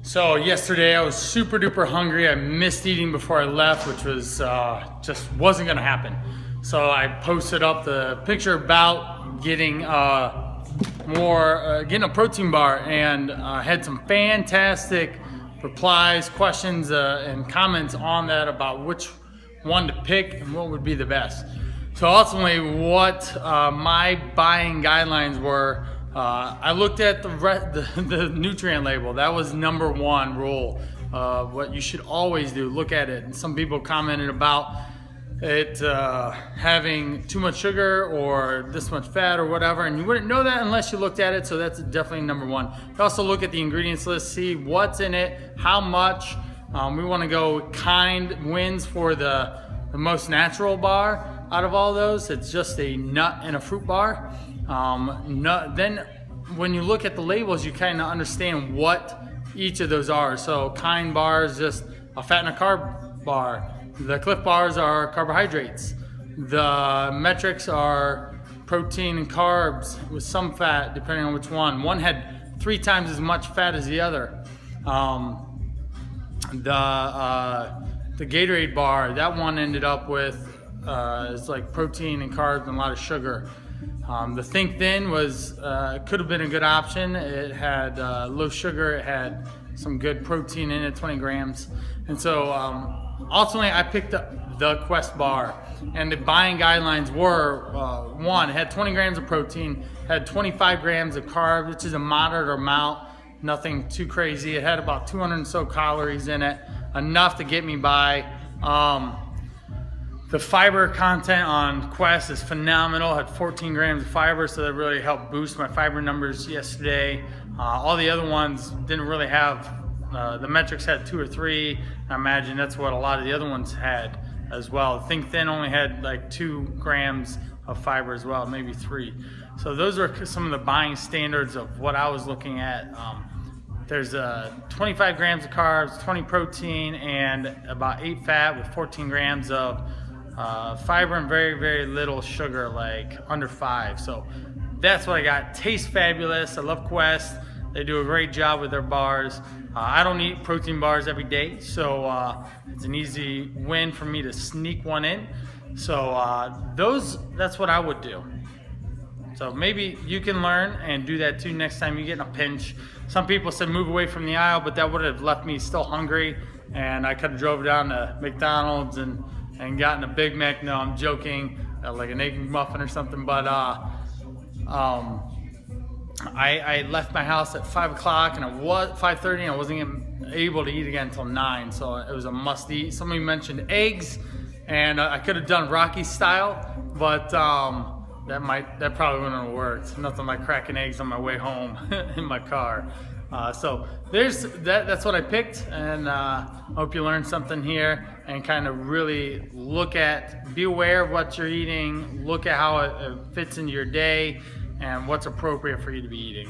So yesterday I was super duper hungry. I missed eating before I left, which was just wasn't gonna happen. So I posted up the picture about getting getting a protein bar, and had some fantastic replies, questions, and comments on that about which one to pick and what would be the best. So ultimately, what my buying guidelines were. I looked at the nutrient label. That was number one rule. What you should always do, look at it. And some people commented about it having too much sugar or this much fat or whatever, and you wouldn't know that unless you looked at it, so that's definitely number one. You also look at the ingredients list, see what's in it, how much. We want to go Kind wins for the most natural bar out of all those. It's just a nut and a fruit bar. Then when you look at the labels, you kind of understand what each of those are. So Kind bar is just a fat and a carb bar. The Clif bars are carbohydrates. The Metrics are protein and carbs with some fat, depending on which one. One had 3 times as much fat as the other. The Gatorade bar, that one ended up with it's like protein and carbs and a lot of sugar. The Think Thin was could have been a good option. It had low sugar. It had some good protein in it, 20 grams. And so ultimately, I picked up the Quest bar. And the buying guidelines were, one, it had 20 grams of protein, had 25 grams of carbs, which is a moderate amount, nothing too crazy. It had about 200 and so calories in it, enough to get me by. The fiber content on Quest is phenomenal. Had 14 grams of fiber, so that really helped boost my fiber numbers yesterday. All the other ones didn't really have, the Metrics had 2 or 3. I imagine that's what a lot of the other ones had as well. Think Thin only had like 2 grams of fiber as well, maybe 3. So those are some of the buying standards of what I was looking at. There's 25 grams of carbs, 20 protein, and about 8 fat with 14 grams of fiber and very, very little sugar, like under 5. So that's what I got. Tastes fabulous. I love Quest. They do a great job with their bars. I don't eat protein bars every day, so it's an easy win for me to sneak one in. So that's what I would do. So maybe you can learn and do that too next time you get in a pinch. Some people said move away from the aisle, but that would have left me still hungry, and I could have drove down to McDonald's and gotten a Big Mac. No, I'm joking, like an egg muffin or something. But I left my house at 5 o'clock, and it was 5:30, and I wasn't able to eat again until 9. So it was a must eat. Somebody mentioned eggs, and I could have done Rocky style, but that probably wouldn't have worked. Nothing like cracking eggs on my way home in my car. So there's that's what I picked, and I hope you learned something here and kind of really be aware of what you're eating, look at how it fits into your day and what's appropriate for you to be eating.